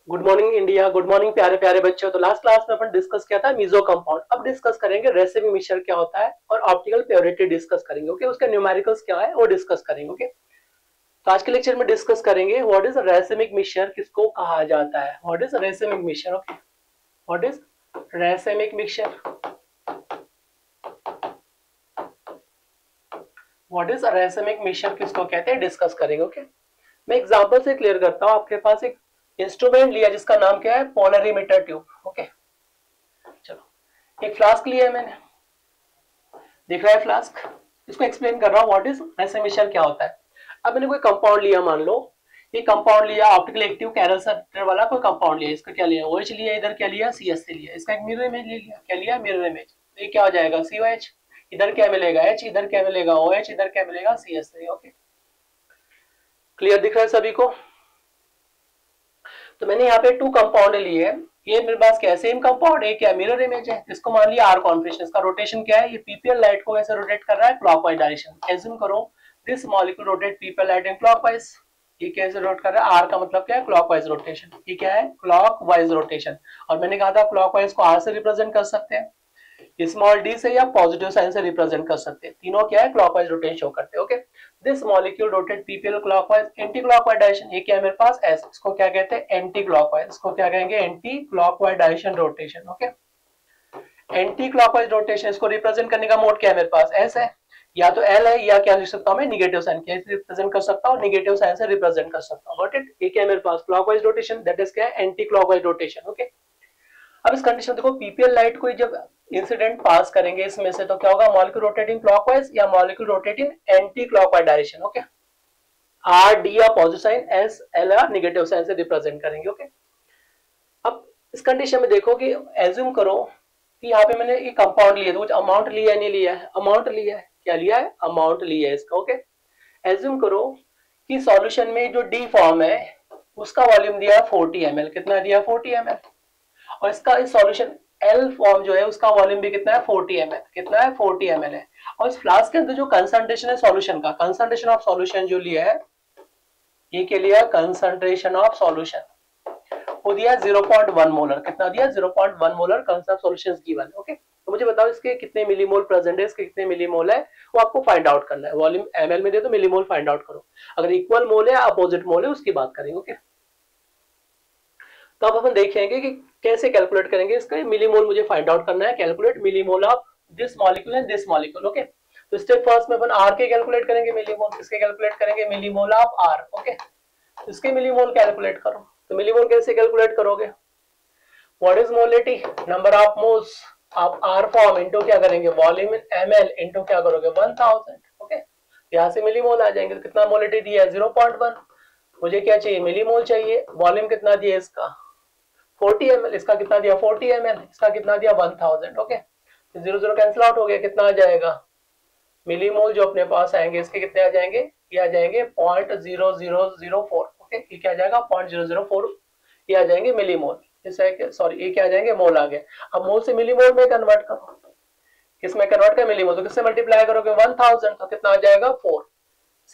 Good morning India, good morning प्यारे प्यारे बच्चों। तो लास्ट क्लास में अपन डिस्कस किया था मीजो कंपाउंड। अब डिस्कस करेंगे रेसिमी मिक्सचर क्या होता है और ऑप्टिकल प्योरिटी डिस्कस करेंगे। ओके, उसके न्यूमेरिकल्स क्या है वो डिस्कस करेंगे। ओके, तो आज के लेक्चर में डिस्कस करेंगे व्हाट इज रेसिमिक मिक्सचर, किसको कहा जाता है। What is racemic mixture. Okay, what is racemic mixture, what is racemic mixture किसको कहते हैं, डिस्कस करेंगे। ओके, मैं एग्जांपल से क्लियर करता हूं। आपके पास एक इंस्ट्रूमेंट लिया जिसका नाम क्या है, पोलरिमीटर ट्यूब। ओके, चलो एक फ्लास्क लिया है मैंने, दिख रहा है फ्लास्क। इसको एक्सप्लेन कर रहा हूँ व्हाट इज रेसिमिक मिक्सचर क्या होता है। अब मैंने कोई कंपाउंड लिया, मान लो ये कंपाउंड लिया ऑप्टिकल एक्टिव कैरल वाला कोई कंपाउंड लिया। इसका क्या लिया, OH लिया, इधर क्या लिया, CH3 लिया। इसका एक मिरर इमेज ले लिया, क्या लिया, मिरर इमेज। ये क्या हो जाएगा, COH, इधर क्या मिलेगा H, इधर क्या मिलेगा OH, इधर क्या मिलेगा CH3। ओके, क्लियर दिख रहा है सभी को। तो मैंने यहाँ पे 2 कंपाउंड लिए है। ये मेरे पास क्या है, सेम कंपाउंड, एक क्या मिरर इमेज है। इसको मान लिया आर कॉन्फिगरेशन। इसका रोटेशन क्या है, ये पीपीएल लाइट को कैसे रोटेट कर रहा है, क्लॉकवाइज डायरेक्शन। एज्यूम करो this molecule rotate PPL light in clockwise. ये कैसे रोटेट कर रहा है, आर का मतलब क्या है, क्लॉकवाइज रोटेशन। ये क्या है, क्लॉकवाइज रोटेशन। और मैंने कहा था क्लॉकवाइज को आर से रिप्रेजेंट कर सकते हैं, स्मॉल डी से या पॉजिटिव साइन से रिप्रेजेंट कर सकते हैं। तीनों क्या है, क्लॉकवाइज रोटेशन शो करते हैं। Okay, this molecule rotate PPL clockwise anti clockwise direction. ये क्या है मेरे पास एस, इसको क्या कहते हैं, एंटी क्लॉकवाइज। इसको क्या कहेंगे, anti clockwise direction rotation. Okay, anti clockwise rotation, इसको रिप्रेजेंट करने का मोड क्या है मेरे पास, एस है, या तो एल है, या क्या लिख सकता हूं मैं, निगेटिव साइन के रिप्रेजेंट कर सकता हूं, निगेटिव साइन से रिप्रेजेंट कर सकता हूं। Got it. ये क्या है मेरे पास, क्लॉकवाइज रोटेशन, दैट इज क्या है, एंटी क्लॉकवाइज रोटेशन। ओके, अब इस कंडीशन देखो, पीपीएल लाइट को जब इंसिडेंट पास करेंगे इसमें से, तो क्या होगा, मॉलिक्यूल रोटेटिंग क्लॉकवाइज या molecule rotating anti clockwise direction. Okay, R D या पॉजिटिव साइन, एस एल या निगेटिव साइन से रिप्रेजेंट करेंगे। ओके, अब इस कंडीशन में देखो कि एज्यूम करो कि यहाँ पे मैंने एक कंपाउंड लिया, तो कुछ अमाउंट लिया है, नहीं लिया है, अमाउंट लिया है, क्या लिया है, अमाउंट लिया है इसका। ओके, एज्यूम करो कि सॉल्यूशन में जो डी फॉर्म है उसका वॉल्यूम दिया है 40 ml। कितना दिया, 40 ml। और इसका इस सॉल्यूशन एल फॉर्म जो है उसका वॉल्यूम भी कितना है, 40 ml। कितना है, 40 ml है। और इस फ्लास्क के अंदर जो कंसंट्रेशन है सॉल्यूशन का, कंसंट्रेशन ऑफ सॉल्यूशन जो लिया है, ये के लिए कंसंट्रेशन ऑफ सॉल्यूशन वो दिया 0.1 मोलर। कितना दिया, 0.1 molar concentration solution given. Okay, तो मुझे बताओ इसके कितने मिलीमोल प्रेजेंट है, इसके कितने मिलीमोल है, वो आपको फाइंड आउट करना है। वॉल्यूम ml में दे तो मिलीमोल फाइंड आउट करो। अगर इक्वल मोल है, अपोजिट मोल है, उसकी बात करेंगे। ओके, तो अब अपन देखेंगे कि कैसे कैलकुलेट करेंगे इसका। मिलीमोल मुझे फाइंड आउट करना है, calculate millimole of this molecule and this molecule. Okay, तो स्टेप फर्स्ट में अपन आर के कैलकुलेट करेंगे मिलीमोल, किसके कैलकुलेट करेंगे, मिलीमोल ऑफ आर। ओके, इसके मिलीमोल कैलकुलेट करो। तो मिलीमोल कैसे कैलकुलेट करोगे, what is molarity, number of moles of R form into क्या करेंगे, वॉल्यूम इन ml इनटू क्या करोगे, 1000। ओके, यहाँ से मिलीमोल आ जाएंगे। तो कितना मोलिटी दिया है, 0.1। मुझे क्या चाहिए, मिलीमोल चाहिए। वॉल्यूम कितना दिया इसका, 40 ml। इसका कितना दिया, 40 ml। इसका कितना दिया, 1000। ओके, तो 0 0 कैंसिल आउट हो गया। कितना आ जाएगा, मिलीमोल जो अपने पास आएंगे इसके कितने आ जाएंगे, ये आ जाएंगे 0.0004। ओके, ये क्या आ जाएगा, 0.004 ये आ जाएंगे मिलीमोल। इसे सॉरी ये क्या आ जाएंगे, मोल आ गए। अब मोल से मिलीमोल में कन्वर्ट करो, किसमें कन्वर्ट कर, मिलीमोल। तो किससे मल्टीप्लाई करोगे, 1000, तो कितना आ जाएगा 4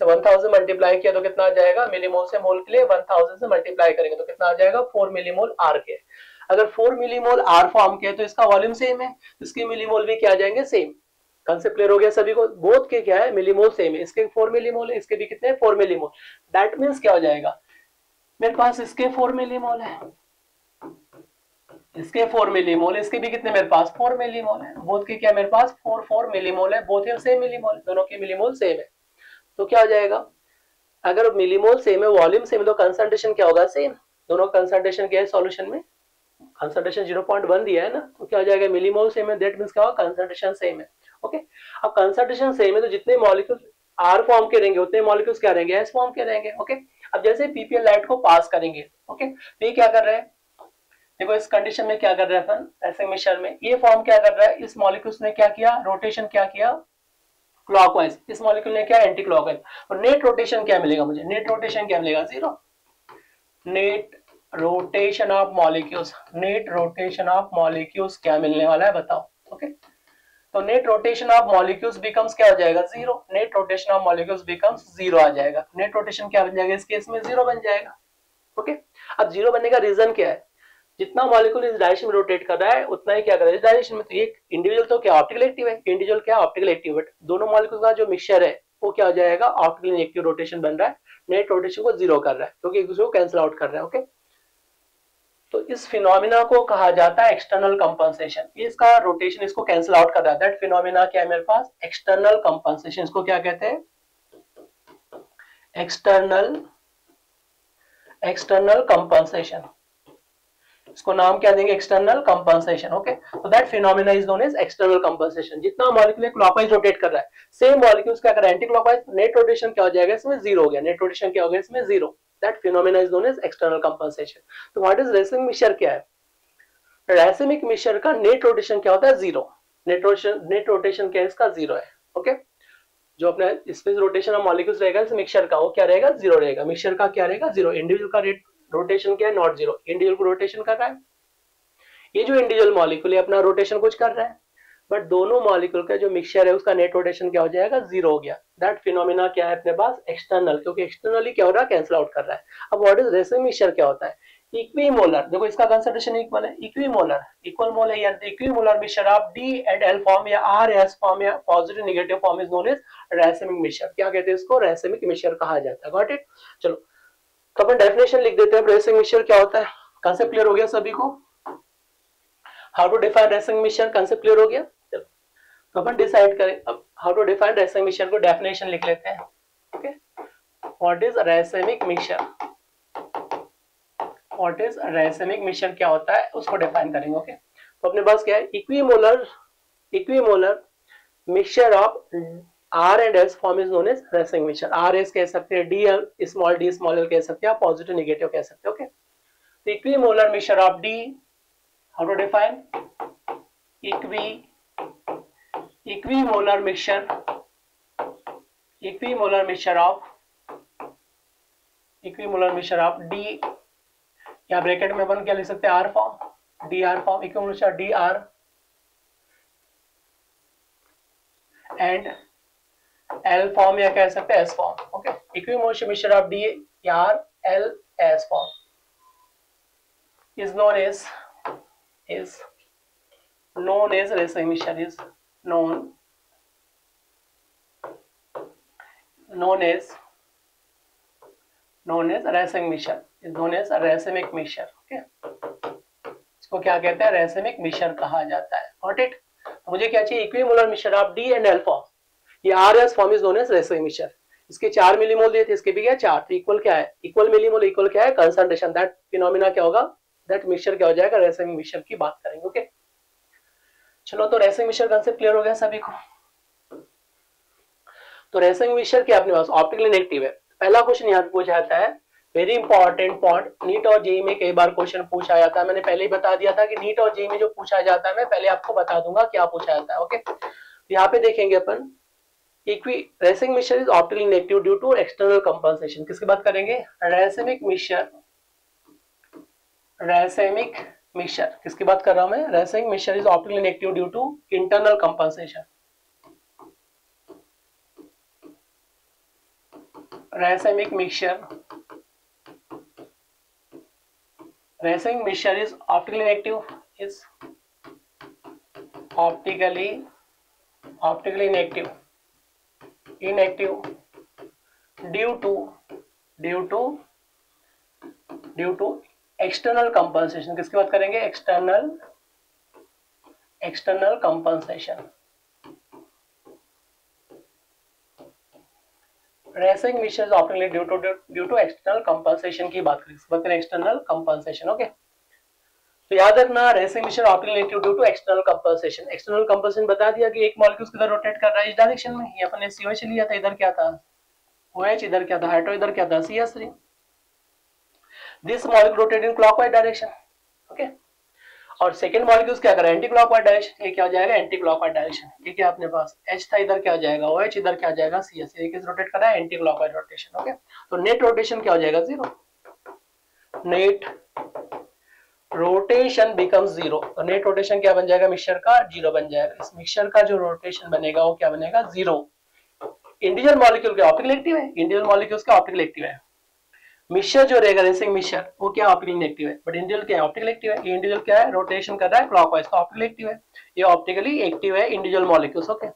से 1000 मल्टीप्लाई किया तो कितना आ जाएगा, मिलीमोल से मोल के लिए 1000 से मल्टीप्लाई करेंगे तो कितना आ जाएगा, 4 मिलीमोल आर के। अगर 4 मिलीमोल आर फॉर्म के तो इसका वॉल्यूम सेम है, इसके मिलीमोल भी क्या आ जाएंगे, सेम। कंसेप्ट क्लियर हो गया सभी को, बोथ के क्या है, मिलीमोल सेम है। इसके 4 मिलीमोल है, इसके भी कितने, 4 मिलीमोल। दैट मींस क्या हो जाएगा, मेरे पास इसके 4 मिलीमोल है, इसके 4 मिलीमोल, इसके भी कितने मेरे पास, 4 मिलीमोल है। बोथ के क्या मेरे पास 4 मिलीमोल है, बोथ है सेम मिलीमोल, दोनों के मिलीमोल सेम है। तो क्या हो जाएगा, अगर मिलीमोल सेम है, वॉल्यूम सेम है, तो कंसंट्रेशन क्या होगा, सेम। दोनों कंसंट्रेशन क्या है सॉल्यूशन में, कंसंट्रेशन 0.1 दिया है ना, तो क्या हो जाएगा, मिलीमोल सेम है, दैट मींस क्या होगा, कंसंट्रेशन सेम है। ओके, अब कंसंट्रेशन सेम है तो जितने मॉलिक्यूल्स आर फॉर्म के रहेंगे उतने मॉलिक्यूल्स क्या रहेंगे, एस फॉर्म के रहेंगे। ओके, अब जैसे पीपीएल लाइट को पास करेंगे, ओके, तो ये क्या कर रहे हैं, देखो इस कंडीशन में क्या कर रहे हैं अपन, ऐसे मिक्सचर में ये फॉर्म क्या कर रहा है, इस मॉलिक्यूल्स ने क्या किया, रोटेशन क्या किया, क्लॉकवाइज। इस मॉलिक्यूल ने क्या, एंटी क्लॉकवाइज। और नेट रोटेशन क्या मिलेगा मुझे, नेट रोटेशन क्या मिलेगा, 0। Net rotation of molecules, net rotation of molecules क्या मिलने वाला है बताओ। ओके, तो net rotation of molecules becomes क्या हो जाएगा, 0। Net rotation of molecules becomes 0 आ जाएगा। नेट रोटेशन क्या बन जाएगा, इस केस में 0 बन जाएगा। ओके, अब जीरो बनने का रीजन क्या है? जितना मॉलिक्यूल इस डायरेक्शन में रोटेट कर रहा है उतना ही क्या कर रहा है इस डायरेक्शन में। तो ये इंडिविजुअल तो क्या ऑप्टिकल एक्टिव है, इंडिविजुअल क्या ऑप्टिकल एक्टिव, बट दोनों मॉलिक्यूल का जो मिक्सचर है वो क्या हो जाएगा, ऑप्टिकल इनएक्टिव रोटेशन बन रहा है, नेट रोटेशन को जीरो कर रहा है क्योंकि एक दूसरे को कैंसिल आउट कर रहा है। ओके, तो इस फिनोमिना को कहा जाता है एक्सटर्नल कंपनसेशन। इसका रोटेशन इसको कैंसिल आउट कर रहा है, दैट फिनोमिना क्या है मेरे पास, एक्सटर्नल कंपनसेशन। इसको क्या कहते हैं, एक्सटर्नल कंपनसेशन। इसको नाम क्या देंगे, एक्सटर्नल कंपनसेशन। ओके, तो that phenomena is known as external compensation. जितना मॉलिक्यूल क्लॉकवाइज रोटेट कर रहा है, सेम मॉलिक्यूल्स क्या कर रहा है एंटी क्लॉकवाइज, नेट रोटेशन क्या हो जाएगा इसमें, जीरो हो गया। नेट रोटेशन क्या हो गया इसमें, zero. That phenomena is known as external compensation. तो व्हाट इज रेसिमिक मिक्सचर क्या है, रेसिमिक मिक्सचर का नेट रोटेशन क्या होता है, जीरो। नेट रोटेशन क्या है इसका, जीरो है। ओके, जो अपना स्पेस रोटेशन ऑफ मॉलिक्यूल्स रहेगा इस मिक्सचर का वो क्या रहेगा, जीरो रहेगा। मिक्सचर का क्या रहेगा, जीरो। इंडिविजुअल का रेट रोटेशन क्या है, नॉट जीरो। इंडिविजुअल को रोटेशन कर रहा है, ये जो इंडिविजुअल मॉलिक्यूल है अपना रोटेशन कुछ कर रहा है, बट दोनों मॉलिक्यूल का जो मिक्सचर है उसका नेट रोटेशन क्या हो जाएगा, जीरो हो गया। दैट फिनोमिना क्या है अपने पास, एक्सटर्नल, क्योंकि एक्सटर्नली क्या हो रहा है, कैंसिल आउट कर रहा है। अब व्हाट इज रेसिमिक मिक्सचर क्या होता है, इक्विमोलर। देखो इसका कंसंट्रेशन इक्वल है, इक्विमोलर, इक्वल मोल है, यानी equimolar mixture of D and L form या आर एस फॉर्म या positive negative form is known as racemic mixture. क्या कहते हैं इसको, रेसिमिक मिक्सचर कहा जाता है। Got it. चलो तो अपन डेफिनेशन लिख देते हैं, रेसिमिक मिक्सचर क्या होता है। कांसेप्ट क्लियर हो गया सभी को, how to define racemic mixture, concept clear हो गया। चलो तो अपन डिसाइड करें अब how to define racemic mixture को, डेफिनेशन लिख लेते हैं। Okay, what is racemic mixture, what is racemic mixture क्या होता है उसको डिफाइन करेंगे। ओके, तो अपने पास क्या है, equimolar mixture of R and S form is known as racemic mixture. R S कह सकते हैं, डी स्मॉल एल कह सकते हैं, पॉजिटिव नेगेटिव कह सकते हैं। ओके, तो equimolar mixture of D, how to define, equimolar mixture of D, या ब्रैकेट में अपन क्या लिख सकते हैं, R form, D R form, equimolar D R and L form या कह सकते हैं S form. Okay, equimolar mixture of D R L S form is known as racemic mixture, is known as racemic mixture, is known as racemic mixture. Okay, इसको क्या कहते हैं, racemic mixture कहा जाता है। Got it. तो मुझे क्या चाहिए, equimolar mixture of D and L form, ये R S form is known as racemic mixture. इसके 4 मिलीमोल दिए थे, इसके भी क्या 4, तो इक्वल क्या है, इक्वल मिलीमोल इक्वल क्या है, कंसंट्रेशन। दैट फिनोमिना क्या होगा, दैट मिक्सचर क्या हो जाएगा, रेसिमिक मिक्सचर की बात करेंगे। ओके, चलो तो रेसिमिक मिक्सचर कांसेप्ट क्लियर हो गया सभी को। तो रेसिमिक मिक्सचर क्या अपने पास ऑप्टिकली नेगेटिव है। पहला क्वेश्चन यहाँ पे पूछा जाता है, वेरी इंपॉर्टेंट पॉइंट, नीट और जेईई में कई बार क्वेश्चन पूछा जाता है। मैंने पहले ही बता दिया था कि नीट और जेईई में जो पूछा जाता है मैं पहले आपको बता दूंगा क्या पूछा जाता है। ओके, यहाँ पे देखेंगे अपन, racemic mixture is optically negative due to external compensation. किसकी बात करेंगे, रेसिमिक मिक्सचर किसकी बात कर रहा हूं मैं, racemic mixture is optically negative due to internal compensation. Racemic mixture is optically inactive due to external compensation। किसकी बात करेंगे, external compensation। Racemic mixture is optically due to external compensation की बात करें, एक्सटर्नल कंपनसेशन। ओके, तो याद रखना racemic mixture optically negative due to external compensation. External compensation बता दिया कि एक मॉलिक्यूल किधर रोटेट कर रहा है, इस डायरेक्शन में। ये अपन ने COH लिया था, इधर क्या था OH, इधर क्या था हाइड्रो, इधर क्या था CH3। This molecule rotate in clockwise direction. Okay, और सेकंड मॉलिक्यूल्स क्या कर रहा है, एंटी क्लॉकवाइज डायरेक्शन। ये क्या हो जाएगा, एंटी क्लॉकवाइज डायरेक्शन। ठीक है, अपने पास H था, इधर क्या हो जाएगा OH, इधर क्या हो जाएगा CH। ये किस रोटेट कर रहा है, एंटी क्लॉकवाइज रोटेशन। ओके, तो नेट रोटेशन क्या हो जाएगा, zero. Net rotation becomes zero, तो नेट रोटेशन क्या बन जाएगा, मिक्सचर का जीरो बन जाएगा। इस मिक्सचर का जो रोटेशन बनेगा वो क्या बनेगा, जीरो। इंडिविजुअल मॉलिक्यूल के ऑप्टिकल एक्टिव है, इंडिविजुअल मॉलिक्यूल्स का ऑप्टिकल एक्टिव है, मिक्सचर जो रहेगा रेसिंग मिक्सचर वो क्या ऑप्टिकली इनएक्टिव है, बट इंडिविजुअल क्या है ऑप्टिकल एक्टिव है। ये इंडिविजुअल क्या है रोटेशन कर रहा है क्लॉकवाइज, तो ऑप्टिकली एक्टिव है। ये ऑप्टिकली एक्टिव है इंडिविजुअल मॉलिक्यूल्स। ओके,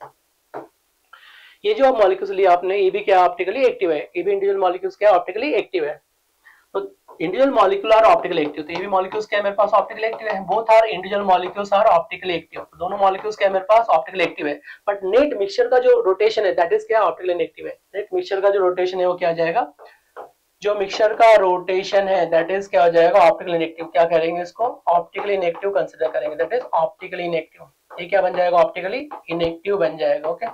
ये जो मॉलिक्यूल्स लिया आपने ये भी क्या ऑप्टिकली एक्टिव है, ये भी इंडिविजुअल मॉलिक्यूल्स क्या ऑप्टिकली एक्टिव है। तो individual molecule are optically active, तो ये भी मॉलिक्यूल्स क्या है मेरे पास ऑप्टिकली एक्टिव है। Both are individual molecules are optically active, दोनों मॉलिक्यूल्स क्या है मेरे पास ऑप्टिकली एक्टिव है। बट नेट मिक्सचर का जो रोटेशन है दैट इज क्या ऑप्टिकली इनएक्टिव है। नेट मिक्सचर का जो रोटेशन है वो क्या आ जाएगा, जो मिक्सचर का रोटेशन है दैट इज क्या हो जाएगा ऑप्टिकली इनएक्टिव। क्या करेंगे इसको ऑप्टिकली इनएक्टिव कंसीडर करेंगे, दैट इज ऑप्टिकली इनएक्टिव। ये क्या बन जाएगा ऑप्टिकली इनएक्टिव बन जाएगा। ओके,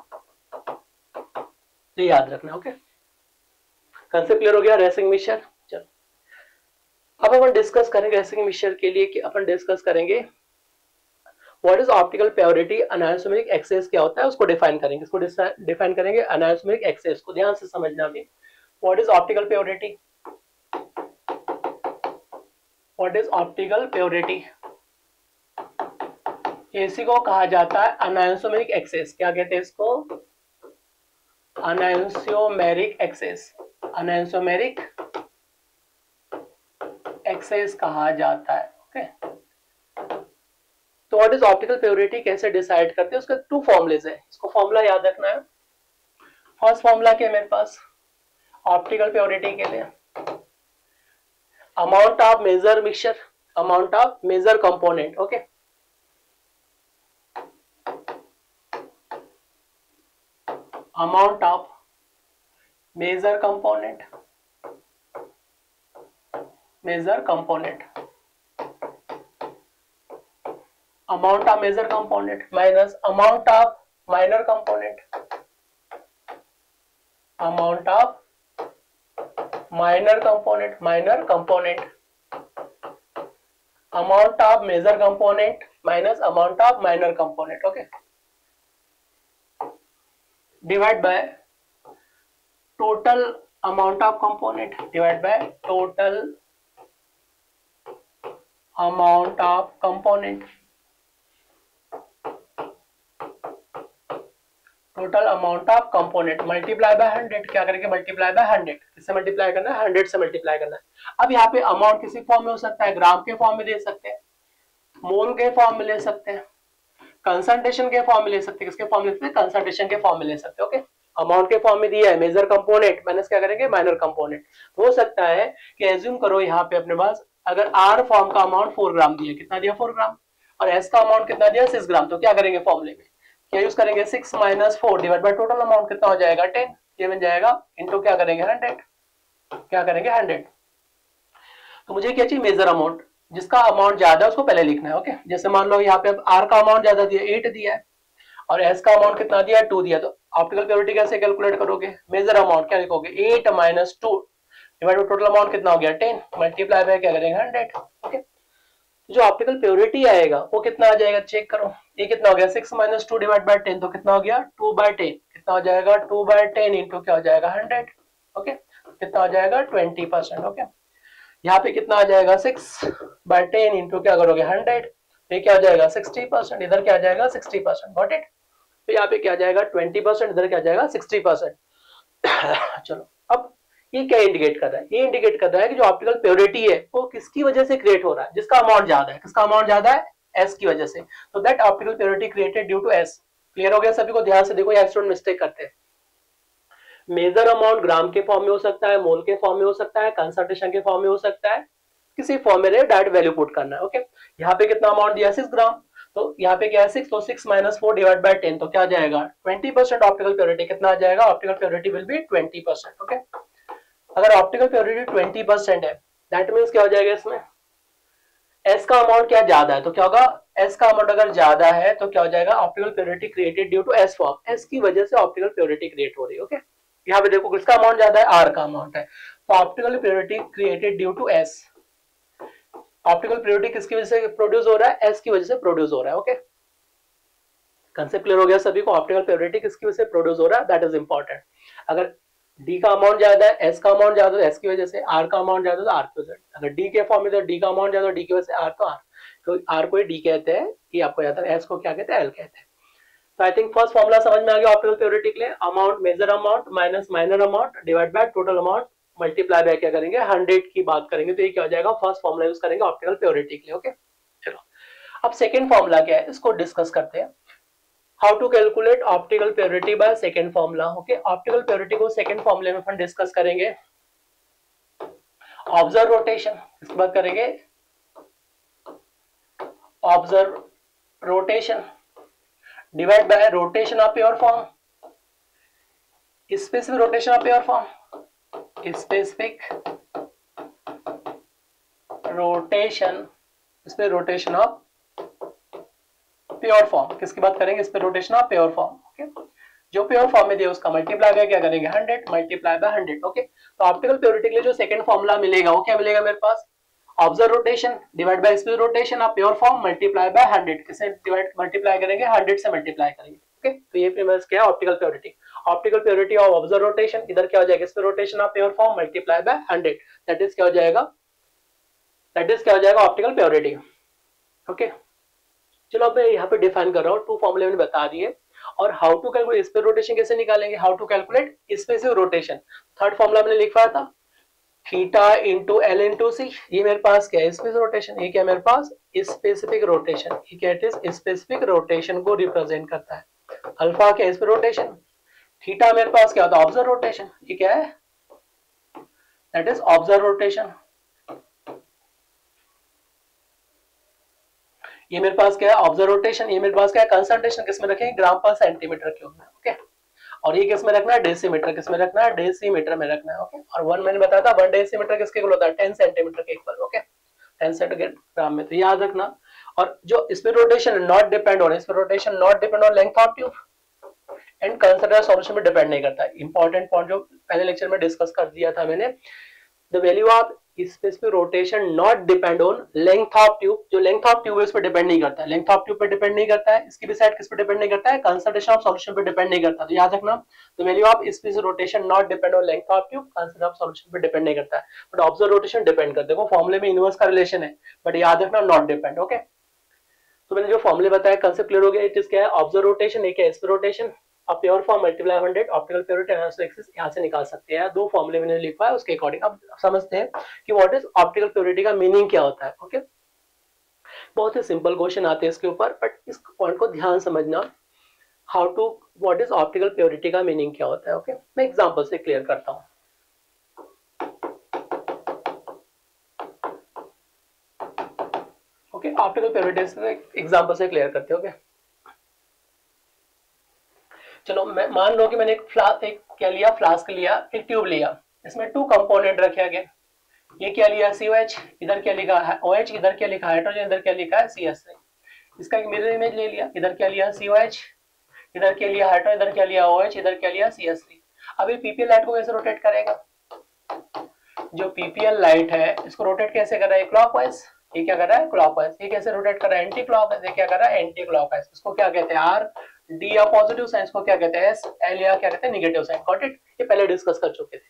तो याद रखना। ओके, कंसेप्ट क्लियर हो गया रेसिंग मिक्सचर। चलो अब अपन डिस्कस करेंगे रेसिंग मिक्सचर के लिए कि अपन डिस्कस करेंगे what is optical purity, enantiomeric excess क्या होता है उसको डिफाइन करेंगे। इसको डिफाइन करेंगे अनाइसोमेरिक एक्सेस को, ध्यान से समझना अभी। What is optical purity? What is optical purity? इसी को कहा जाता है अनाइसोमेरिक एक्सेस। क्या कहते हैं इसको, अनाइसोमेरिक एक्सेस, अनाइसोमेरिक एक्सेस कहा जाता है। ओके, तो व्हाट इज ऑप्टिकल प्योरिटी कैसे डिसाइड करते हैं, उसके टू फॉर्मूलेज है, इसको फॉर्मूला याद रखना है। फर्स्ट फॉर्मूला क्या है मेरे पास ऑप्टिकल प्योरिटी के लिए, amount of major mixture, amount of major component. Okay, amount of major component, major component, amount of major component minus amount of minor component, amount of minor component, minor component, amount of major component minus amount of minor component. Okay, divide by total amount of component, divide by total amount of component, total amount of component multiply by 100। क्या करेंगे multiply by 100, किससे multiply करना है 100 से multiply करना है। अब यहाँ पे अमाउंट किसी फॉर्म में हो सकता है, ग्राम के फॉर्म में दे सकते हैं, मोल के फॉर्म में ले सकते हैं, कंसंट्रेशन के फॉर्म में ले सकते हैं, किसके फॉर्म में ले सकते हैं कंसंट्रेशन के फॉर्म में ले सकते हैं। ओके, अमाउंट के फॉर्म में दिया है मेजर कंपोनेंट माइनस क्या करेंगे माइनर कंपोनेंट। हो सकता है कि एज्यूम करो यहाँ पे अपने पास अगर आर फॉर्म का अमाउंट 4 ग्राम दिया, कितना दिया 4 ग्राम, और एस का अमाउंट कितना दिया 6 ग्राम, तो क्या करेंगे फॉर्मूले में क्या यूज करेंगे 6 minus 4 divide by total amount कितना हो जाएगा 10, ये बन जाएगा इनटू क्या करेंगे 100, क्या करेंगे 100। तो मुझे क्या चाहिए मेजर अमाउंट, जिसका अमाउंट ज्यादा है उसको पहले लिखना है। ओके, जैसे मान लो यहाँ पे आर का अमाउंट ज्यादा दिया 8 दिया है और एस का अमाउंट कितना दिया 2 दिया, तो ऑप्टिकल प्योरिटी कैसे कैलकुलेट करोगे, मेजर अमाउंट क्या लिखोगे 8 minus 2 divide by total amount कितना हो गया 10 मल्टीप्लाई बाय क्या करेंगे 100। ओके, जो ऑप्टिकल प्योरिटी आएगा वो कितना आ जाएगा चेक करो, ये कितना हो गया 6 माइनस 2 डिवाइड बाय 10, तो कितना हो गया 2 बाय 10, कितना हो जाएगा 2 बाय 10 इंटू क्या हो जाएगा 100। ओके, कितना हो जाएगा 20%। ओके, यहाँ पे कितना आ जाएगा 6 बाय 10 इंटू क्या करोगे 100, ये क्या हो जाएगा 60%, इधर क्या आ जाएगा 60%। गॉट इट, तो यहाँ पे क्या आ जाएगा 20%, इधर क्या आ जाएगा 60%। चलो अब ये क्या इंडिकेट कर रहा है, ये इंडिकेट कर रहा है कि जो ऑप्टिकल प्योरिटी है वो किसकी वजह से क्रिएट हो रहा है, जिसका अमाउंट ज्यादा है, किसका अमाउंट ज्यादा है एस की वजह से, तो that optical purity created due to S. Clear हो गया सभी को, ध्यान से देखो यहाँ स्टूडेंट मिस्टेक करते हैं। मेजर अमाउंट ग्राम के फॉर्म में हो सकता है, मोल के फॉर्म में हो सकता है, कंसंट्रेशन के फॉर्म में हो सकता है, किसी फॉर्म में डायरेक्ट वैल्यू पुट करना है। ओके, यहाँ पे कितना अमाउंट दिया 6 ग्राम, तो यहाँ पे क्या है 6, तो 6 माइनस 4 डिवाइड बाय 10, तो क्या आ जाएगा 20%। ऑप्टिकल प्योरिटी कितना आ जाएगा, optical purity will be 20%। Okay, अगर ऑप्टिकल प्योरिटी 20% है दैट मींस क्या हो जाएगा इसमें एस का अमाउंट क्या ज्यादा है, तो क्या होगा एस का अमाउंट अगर ज्यादा है तो क्या हो जाएगा optical purity created due to S form, S की वजह से ऑप्टिकल प्योरिटी क्रिएट हो रही है। ओके, यहाँ पे देखो किसका अमाउंट ज्यादा है आर का अमाउंट है, तो optical purity created due to S, optical purity किसकी वजह से प्रोड्यूस हो रहा है एस की वजह से प्रोड्यूस हो रहा है। ओके, कंसेप्ट क्लियर हो गया सभी को, ऑप्टिकल प्योरिटी किसकी वजह से प्रोड्यूस हो रहा है दैट इज इंपॉर्टेंट। अगर डी का अमाउंट ज्यादा है एस का अमाउंट ज्यादा है एस की वजह से, आर का अमाउंट ज्यादा है आर की वजह से, अगर डी के फॉर्म में तो डी का अमाउंट ज्यादा है डी की वजह से आर, तो आर, तो आर को डी कहते हैं, ये आपको याद है, एस को क्या कहते हैं एल कहते हैं। तो आई थिंक फर्स्ट फॉर्मूला समझ में आ गया ऑप्टिकल प्योरिटी के लिए, amount major amount minus minor amount divide by total amount multiply by क्या करेंगे 100 की बात करेंगे, तो ये क्या हो जाएगा, फर्स्ट फॉर्मूला यूज करेंगे ऑप्टिकल प्योरिटी के लिए। ओके चलो अब सेकंड फॉर्मूला क्या है इसको डिस्कस करते हैं। How to calculate optical purity by second formula. Okay optical purity को सेकंड फॉर्मूले में अपन डिस्कस करेंगे। ऑब्जर्व रोटेशन, इसके बाद करेंगे observe rotation divide by rotation of pure form, specific rotation of pure form, specific rotation, इस पे रोटेशन ऑफ प्योर फॉर्म, किसकी बात करेंगे, इस पे rotation of pure form. Okay जो प्योर फॉर्म में दिया उसका मल्टीप्लाई बाय क्या करेंगे 100, मल्टीप्लाई बाय 100। ओके तो ऑप्टिकल प्योरिटी के लिए जो सेकंड फॉर्मूला मिलेगा वो क्या मिलेगा मेरे पास, observe rotation divide by specific rotation of pure form multiply by 100, किसे डिवाइड मल्टीप्लाई करेंगे 100 से मल्टीप्लाई करेंगे। ओके तो ये फेमस क्या है optical purity. Optical purity of observe rotation, इधर क्या हो जाएगा specific rotation of pure form multiply by 100, that is क्या हो जाएगा, दैट इज क्या हो जाएगा ऑप्टिकल प्योरिटी। ओके चलो अब मैं यहाँ पे डिफाइन कर रहा हूँ, टू फॉर्मूले मैंने बता दिए, और how to calculate specific rotation कैसे निकालेंगे, how to calculate specific rotation. Third formula मैंने लिखवाया था theta into L into C, ये मेरे पास क्या है स्पेसिफिक रोटेशन, ये क्या है मेरे पास स्पेसिफिक रोटेशन, ये क्या है स्पेसिफिक रोटेशन को रिप्रेजेंट करता है। अल्फा क्या है स्पेसिफिक रोटेशन, थीटा मेरे पास क्या होता है ऑब्जर्व रोटेशन, ये क्या है दैट इज ऑब्जर्व रोटेशन। ये मेरे पास क्या है ऑब्जर्व रोटेशन, ये मेरे पास क्या है कंसंट्रेशन, किसमें रखेंगे ग्राम पर सेंटीमीटर क्यूब में। ओके और ये किसमें रखना है डेसीमीटर, किसमें रखना है डेसीमीटर में रखना है। ओके और 1 मैंने बताया था 1 डेसीमीटर किसके इक्वल होता है 10 सेंटीमीटर के इक्वल। ओके 10 सेंटीमीटर ग्राम में, तो याद रखना। और जो इसमें रोटेशन नॉट डिपेंड ऑन, इसमें rotation not depend on length of tube and consider solution में डिपेंड नहीं करता। इंपॉर्टेंट पॉइंट जो पहले लेक्चर में डिस्कस कर दिया था मैंने, the value of specific rotation not depend on length of tube, जो लेंथ ऑफ ट्यूब है उस पर डिपेंड नहीं करता है, लेंथ ऑफ ट्यूब पे डिपेंड नहीं करता है, इसकी भी साइड किस पे डिपेंड नहीं करता है कंसंट्रेशन ऑफ सॉल्यूशन पे डिपेंड नहीं करता। तो याद रखना the value of specific rotation not depend on length of tube, concentration of solution पे डिपेंड नहीं करता है, बट ऑब्जर्व रोटेशन डिपेंड करता है। देखो फॉर्मूले में इनवर्स का रिलेशन है, बट याद रखना नॉट डिपेंड। ओके तो मैंने जो फॉर्मूले बताया कंसेप्ट क्लियर हो गया। इट इज क्या है ऑब्जर्व रोटेशन, एक है स्पेसिफिक रोटेशन अब pure form multiply 100, optical purity analysis यहाँ से निकाल सकते हैं। दो फॉर्मूले मैंने लिखा है उसके अकॉर्डिंग अब समझते हैं कि व्हाट इज ऑप्टिकल प्योरिटी का मीनिंग क्या होता है। ओके बहुत ही सिंपल क्वेश्चन आते हैं इसके ऊपर, बट इस पॉइंट को ध्यान समझना, how to what is optical purity का मीनिंग क्या होता है। ओके मैं एग्जांपल से क्लियर करता हूँ। ओके ऑप्टिकल प्योरिटी से एग्जांपल से क्लियर करते हैं। ओके चलो मैं मान लो कि मैंने एक क्या लिया फ्लास्क लिया, एक ट्यूब लिया, इसमें 2 कंपोनेंट रखे गए। ये क्या लिया COH, इधर क्या लिखा है OH, इधर क्या लिखा है हाइड्रोजन, इधर क्या लिखा है CS3। इसका एक मिरर इमेज ले लिया, इधर क्या लिया COH, इधर क्या लिया हाइड्रोजन, इधर क्या लिया OH, इधर क्या लिया CS3। अब ये PPL लाइट को कैसे रोटेट करेगा, जो PPL लाइट है इसको रोटेट कैसे कर रहा है क्लॉकवाइज, ये क्या कर रहा है क्लॉकवाइज, ये कैसे रोटेट कर रहा है एंटी क्लॉकवाइज, ये क्या कर रहा है एंटी क्लॉकवाइज। इसको क्या कहते हैं R, D या पॉजिटिव साइन, को क्या कहते हैं S, L या क्या कहते हैं नेगेटिव साइन। गॉट इट, ये पहले डिस्कस कर चुके थे।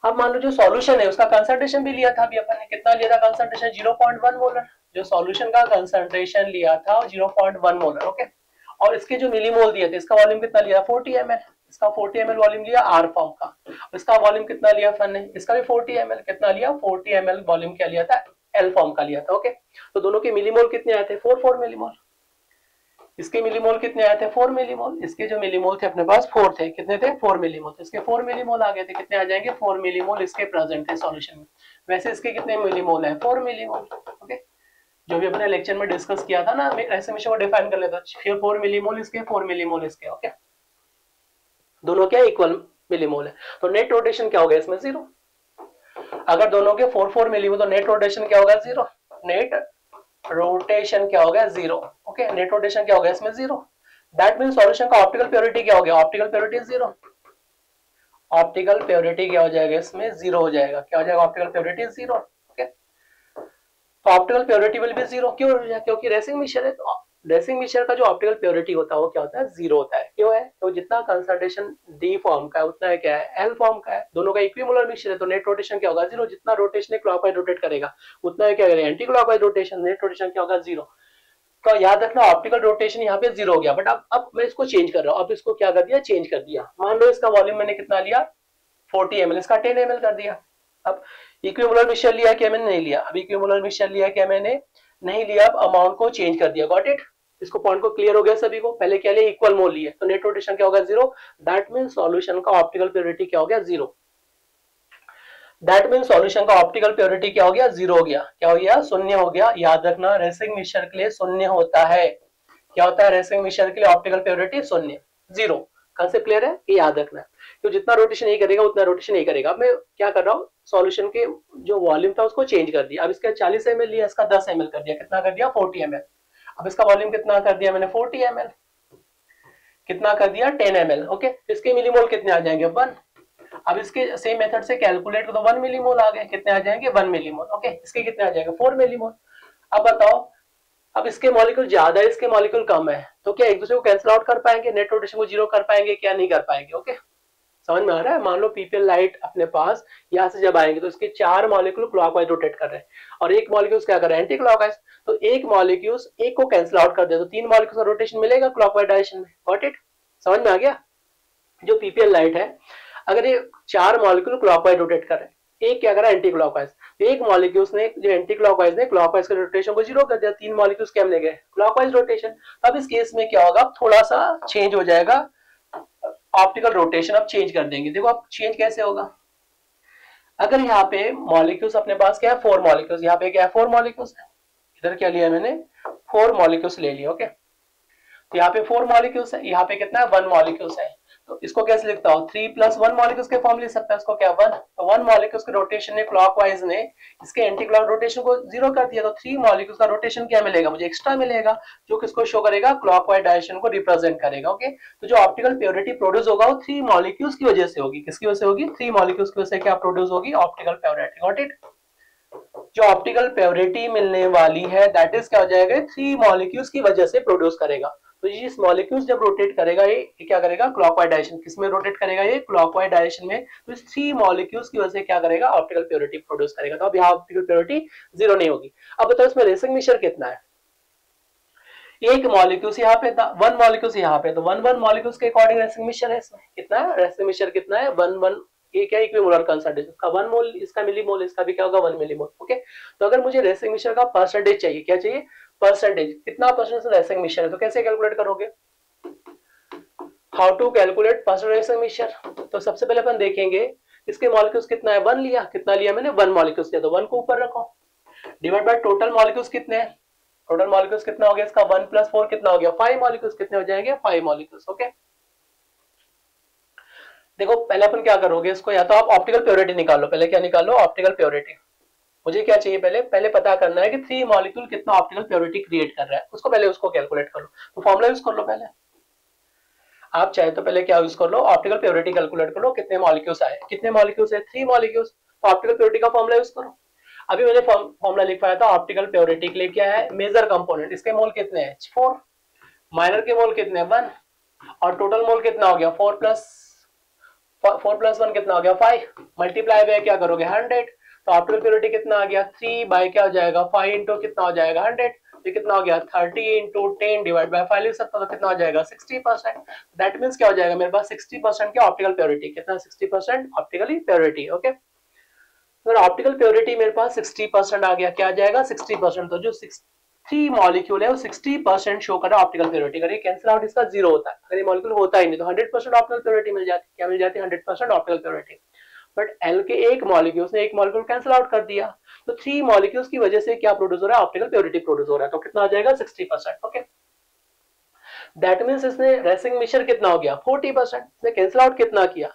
अब मान लो जो सॉल्यूशन है उसका कंसंट्रेशन भी लिया था अभी अपन ने, कितना लिया था कंसंट्रेशन 0.1 मोलर, जो सॉल्यूशन का कंसंट्रेशन लिया था 0.1 मोलर। ओके और इसके जो मिलीमोल दिए थे, इसका वॉल्यूम कितना लिया 40 ml, इसका 40 ml वॉल्यूम लिया R फॉर्म का, इसका वॉल्यूम कितना लिया फन ने, इसका भी 40 ml, कितना लिया 40 ml वॉल्यूम क्या लिया था L फॉर्म का लिया था। ओके तो दोनों के मिलीमोल कितने आए थे 4 मिलीमोल, इसके मिलीमोल कितने आए थे 4 मिलीमोल, इसके जो मिलीमोल थे अपने पास 4 थे, कितने थे 4 मिलीमोल, इसके 4 मिलीमोल आ गए थे, कितने आ जाएंगे 4 मिलीमोल इसके प्रेजेंट थे सॉल्यूशन में। वैसे इसके कितने मिलीमोल है 4 मिलीमोल। ओके जो भी अपने लेक्चर में डिस्कस किया था ना, ऐसे हमेशा वो डिफाइन कर लेता 4 मिलीमोल इसके 4 मिलीमोल इसके। ओके दोनों क्या इक्वल मिलीमोल है, तो नेट रोटेशन क्या होगा इसमें 0। अगर दोनों के 4 मिलीमोल तो नेट रोटेशन क्या होगा 0, नेट रोटेशन क्या होगा 0। ओके नेट रोटेशन क्या होगा इसमें 0, दैट मींस सॉल्यूशन का ऑप्टिकल प्योरिटी क्या हो गया, ऑप्टिकल प्योरिटी 0, ऑप्टिकल प्योरिटी क्या हो जाएगा इसमें 0 हो जाएगा, क्या हो जाएगा ऑप्टिकल प्योरिटी 0। ओके तो ऑप्टिकल प्योरिटी विल बी 0, क्यों, क्योंकि रेसिंग मिक्सचर है, तो रेसिंग मिक्सचर का जो ऑप्टिकल प्योरिटी होता है वो क्या होता है 0 होता है। क्यों है, तो जितना कंसंट्रेशन D फॉर्म का है उतना है क्या है L फॉर्म का है, दोनों का इक्विमोलर मिक्सचर है, तो नेट रोटेशन क्या होगा 0, जितना रोटेशन क्लॉकवाइज रोटेट करेगा उतना है क्या करेगा anti clockwise rotation, net rotation क्या होगा 0। तो याद रखना ऑप्टिकल रोटेशन यहाँ पे 0 हो गया, बट अब मैं इसको चेंज कर रहा हूँ, अब इसको क्या कर दिया चेंज कर दिया। मान लो इसका वॉल्यूम मैंने कितना लिया 40 ml, इसका 10 ml कर दिया। अब इक्विमोलर मिक्सचर लिया क्या मैंने, नहीं लिया। अब इक्विमोलर मिक्सचर लिया क्या मैंने, नहीं लिया। अब अमाउंट को चेंज कर दिया, गॉट इट। इसको पॉइंट को क्लियर हो गया सभी को। पहले क्या लिया, इक्वल मोल लिए, तो नेट रोटेशन क्या होगा, 0। दैट मींस सॉल्यूशन का ऑप्टिकल प्योरिटी क्या हो गया, 0। दैट मींस सॉल्यूशन का ऑप्टिकल प्योरिटी क्या हो गया, 0 हो गया। क्या हो गया, शून्य हो गया। याद रखना रेसिंग मिक्सचर के लिए शून्य होता है। क्या होता है रेसिंग मिक्सचर के लिए ऑप्टिकल प्योरिटी, शून्य, 0। कंसेप्ट क्लियर है, ये याद रखना है। तो जितना रोटेशन नहीं करेगा उतना रोटेशन नहीं करेगा। मैं क्या कर रहा हूँ, सॉल्यूशन के जो वॉल्यूम था उसको चेंज कर दिया। अब इसका 40 ml लिया, इसका 10 ml कर दिया, कितना कर दिया, 40 ml। अब इसका वॉल्यूम कितना कर दिया मैंने, 40 ml, कितना कर दिया, 10 ml। ओके, इसके मिलीमोल कितने आ जाएंगे, 1। अब इसके सेम मेथड से कैलकुलेट करो, 1 मिलीमोल आ गए, कितने आ जाएंगे, 1 मिलीमोल। ओके, इसके कितने आ जाएंगे, 4 मिलीमोल। अब बताओ, अब इसके मॉलिक्यूल ज्यादा है, इसके मॉलिक्यूल कम है, तो क्या एक दूसरे को कैंसिल आउट कर पाएंगे, नेट रोटेशन को 0 कर पाएंगे, क्या नहीं कर पाएंगे। ओके, समझ में आ रहा है। मान लो पीपीएल लाइट अपने पास यहाँ से जब आएंगे तो इसके 4 मॉलिक्यूल क्लॉकवाइज रोटेट कर रहे हैं और एक मॉलिक्यूल क्या कर रहा है, एंटी क्लॉकवाइज। तो एक मॉलिक्यूल एक को कैंसिल आउट कर दे तो 3 मॉलिक्यूल का रोटेशन मिलेगा क्लॉकवाइज डायरेक्शन में। गॉट इट, समझ में आ गया। जो पीपीएल लाइट है, अगर ये 4 मॉलिक्यूल क्लॉकवाइज रोटेट कर रहे हैं, एक क्या कर रहा है, एंटी क्लॉकवाइज। तो एक मॉलिक्यूल ने जो एंटी क्लॉकवाइज ने क्लॉकवाइज के रोटेशन को 0 कर दिया, 3 मॉलिक्यूल्स क्या मिल गए, क्लॉकवाइज रोटेशन। अब इस केस में क्या होगा, थोड़ा सा चेंज हो जाएगा ऑप्टिकल रोटेशन। अब चेंज कर देंगे, देखो अब चेंज कैसे होगा। अगर यहाँ पे मॉलिक्यूल्स अपने पास क्या है, 4 मॉलिक्यूल्स, यहाँ पे क्या है, 4 मॉलिक्यूल्स है। इधर क्या लिया मैंने, 4 मॉलिक्यूल्स ले लिया। ओके, तो यहाँ पे 4 मॉलिक्यूल्स है, यहाँ पे कितना है, 1 मॉलिक्यूल्स है। तो इसको कैसे लिखता हूँ, 3 + 1 मॉलिक्यूल्स के फॉर्म लिख सकता है, इसको क्या 1। तो 1 मॉलिक्यूल्स के रोटेशन ने क्लॉकवाइज ने इसके एंटी क्लॉक रोटेशन को 0 कर दिया, तो 3 मॉलिक्यूल्स का रोटेशन क्या मिलेगा मुझे, एक्स्ट्रा मिलेगा, जो किसको शो करेगा, क्लॉकवाइज डायरेक्शन को रिप्रेजेंट करेगा। ओके, तो जो ऑप्टिकल प्योरिटी प्रोड्यूस होगा वो 3 मॉलिक्यूल्स की वजह से होगी। किसकी वजह से होगी, 3 मॉलिक्यूल्स की वजह से क्या प्रोड्यूस होगी, ऑप्टिकल प्योरिटी। Got it. जो ऑप्टिकल प्योरिटी मिलने वाली है दैट इज क्या हो जाएगा, 3 मॉलिक्यूल्स की वजह से प्रोड्यूस करेगा। तो ये मॉलिक्यूल्स जब रोटेट करेगा ये क्या करेगा, क्लॉकवाइज डायरेक्शन। किसमें रोटेट करेगा, ये क्लॉकवाइज डायरेक्शन में। तो इस 3 मॉलिक्यूल्स की वजह से क्या करेगा, ऑप्टिकल प्योरिटी प्रोड्यूस करेगा। तो अब यहाँ ऑप्टिकल प्योरिटी 0 नहीं होगी। अब बताओ इसमें रेसिंग मिक्सचर कितना है, एक मॉलिक्यूल्स यहाँ पे था, 1 मॉलिक्यूल्स यहाँ पे, तो 1 मॉलिक्यूल्स के अकॉर्डिंग रेसिंग मिक्सचर है। इसमें कितना है, रेसिंग मिक्सचर कितना है, 1 ये क्या इक्विमोलर कंसंट्रेशन, इसका 1 मोल, इसका मिलीमोल, इसका भी क्या होगा 1 मिलीमोल। ओके, तो अगर मुझे रेसिंग मिक्सचर का परसेंटेज चाहिए, क्या चाहिए, परसेंटेज, कितना परसेंट रेसिंग मिक्सचर है, तो कैसे कैलकुलेट करोगे, how to calculate percentage racing mixture. तो सबसे पहले अपन देखेंगे इसके मॉलिक्यूल्स कितना है, 1 लिया, कितना लिया मैंने, 1 मॉलिक्यूल्स लिया, तो 1 को ऊपर रखो, डिवाइड बाय टोटल मॉलिक्यूल्स कितने हैं, टोटल मॉलिक्यूल्स कितना हो गया इसका, 1 + 4 कितना हो गया, 5 मॉलिक्यूल्स, कितने हो जाएंगे, 5 मॉलिक्यूल्स। ओके, देखो पहले अपन क्या करोगे इसको, या तो आप ऑप्टिकल प्योरिटी निकालो, पहले क्या निकालो, ऑप्टिकल प्योरिटी। मुझे क्या चाहिए, पहले पता करना है कि 3 मॉलिक्यूल कितना ऑप्टिकल प्योरिटी क्रिएट कर रहा है, उसको पहले उसको कैलकुलेट कर लो। तो फॉर्मूला यूज कर लो पहले, आप चाहे तो पहले क्या यूज कर लो, ऑप्टिकल प्योरिटी कैलकुलेट कर लो, कितने मॉलिक्यूल्स आए, कितने मॉलिक्यूल्स है, 3 मॉलिक्यूल्स। तो ऑप्टिकल प्योरिटी का फॉर्मूला यूज करो। अभी मैंने फॉर्मूला लिखवाया था ऑप्टिकल प्योरिटी के लिए, क्या है, मेजर कंपोनेंट, इसके मोल कितने हैं, 4, माइनर के मोल कितने, 1, और टोटल मोल कितना हो गया, 4 + 1 कितना हो गया, 5, मल्टीप्लाई बाय क्या करोगे, 100। तो ऑप्टिकल प्योरिटी कितना आ गया, 3 बाय क्या हो जाएगा, 5 इंटू कितना हो जाएगा, 100। तो कितना हो गया, 30 इंटू 10 डिवाइड बाय 5 लिख सकता, तो कितना हो जाएगा, 60%। दैट मीन्स क्या हो जाएगा मेरे पास, 60% की ऑप्टिकल प्योरिटी, कितना, 60% ऑप्टिकली प्योरिटी। ओके, अगर ऑप्टिकल प्योरिटी मेरे पास 60% आ गया, क्या आ जाएगा, 60%। तो जो 3 मॉलिक्यूल है वो 60% शो कर रहा है ऑप्टिकल प्योरिटी। अगर ये कैंसिल आउट इसका 0 होता है, अगर ये मॉलिक्यूल होता ही नहीं, तो 100% ऑप्टिकल प्योरिटी मिल जाती, क्या मिल जाती है, 100% ऑप्टिकल प्योरिटी। बट एल के एक मॉलिक्यूल ने एक मॉलिक्यूल कैंसिल आउट कर दिया, तो 3 मॉलिक्यूल्स की वजह से क्या प्रोड्यूस हो रहा है, ऑप्टिकल प्योरिटी प्रोड्यूस हो रहा है। तो कितना आ जाएगा, 60%। ओके, दैट मींस इसने रेसिंग मिक्सचर कितना हो गया, 40%। इसने कैंसिल आउट कितना किया,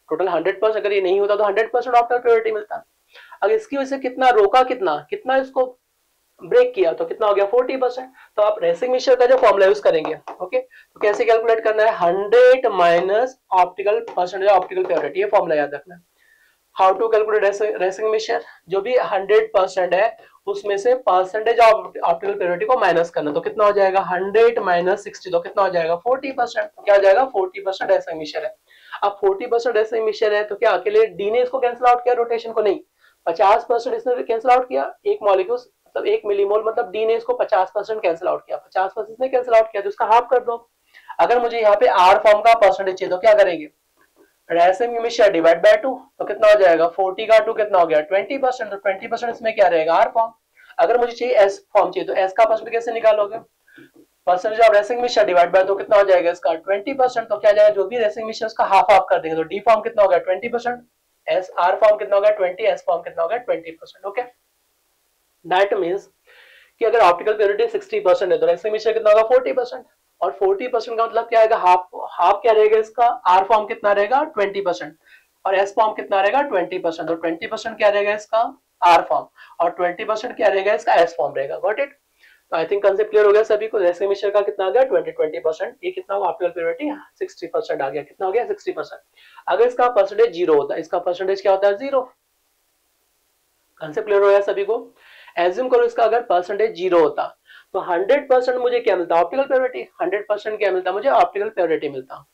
टोटल 100%। अगर ये नहीं होता तो 100% ऑप्टिकल प्योरिटी मिलता। अगर इसकी वजह से कितना रोका, कितना इसको ब्रेक किया, तो कितना हो गया, 40%। तो आप रेसिंग मिक्सचर का जो फॉर्मूला यूज करेंगे, ओके, तो कैसे कैलकुलेट करना है, 100 minus optical percentage optical purity, ये फॉर्मूला याद रखना है। How to calculate racing mixture, जो भी 100% है उसमें से परसेंटेज ऑफ ऑप्टिकल प्योरिटी को माइनस करना, तो कितना हो जाएगा, 100 माइनस 60, तो कितना हो जाएगा, 40%। तो क्या हो जाएगा, 40% रेसिंग मिक्सचर है। अब 40% रेसिंग मिक्सचर है तो क्या अकेले डी ने इसको कैंसिल आउट किया, रोटेशन को नहीं, 50% इसने कैंसिल आउट किया, एक मॉलिक्यूल मतलब 1 मिलीमोल, मतलब डी ने इसको 50% कैंसिल आउट किया, 50% इसने कैंसिल आउट किया, तो इसका हाफ कर दो। अगर मुझे यहाँ पे आर फॉर्म का परसेंटेज चाहिए तो क्या करेंगे, रेसिंग हमेशा डिवाइड बाय 2, तो कितना हो जाएगा 40 का 2 कितना हो गया 20%, तो 20% इसमें क्या रहेगा आर फॉर्म। अगर मुझे चाहिए एस फॉर्म चाहिए तो एस का परसेंट कैसे निकालोगे, percentage of racing mixture divide by तो कितना हो जाएगा इसका 20%, तो क्या जाएगा जो भी रेसिंग मिक्सचर उसका हाफ हाफ कर देंगे, तो डी फॉर्म कितना हो गया 20%, एस आर फॉर्म कितना हो गया 20, एस फॉर्म कितना हो गया 20%। ओके, दैट मींस कि अगर ऑप्टिकल प्योरिटी 60% है तो रेसिंग मिक्सचर कितना होगा 40%, और 40% का मतलब क्या आएगा हाफ, हाफ क्या रहेगा इसका आर फॉर्म कितना रहेगा 20% और एस फॉर्म कितना रहेगा 20%, तो 20% क्या रहेगा इसका आर फॉर्म और 20% क्या रहेगा इसका एस फॉर्म रहेगा। Got it. तो आई थिंक कंसेप्ट क्लियर हो गया सभी को। रेसिंग मिक्सचर का कितना आ गया 20%, ये कितना होगा ऑप्टिकल प्योरिटी 60% आ गया, कितना हो गया 60%। अगर इसका परसेंटेज जीरो होता है, इसका परसेंटेज क्या होता है जीरो। कंसेप्ट क्लियर हो गया सभी को। एज्यूम करो इसका अगर परसेंटेज जीरो होता तो 100% मुझे क्या मिलता ऑप्टिकल प्योरिटी, 100% क्या मिलता मुझे ऑप्टिकल प्योरिटी मिलता।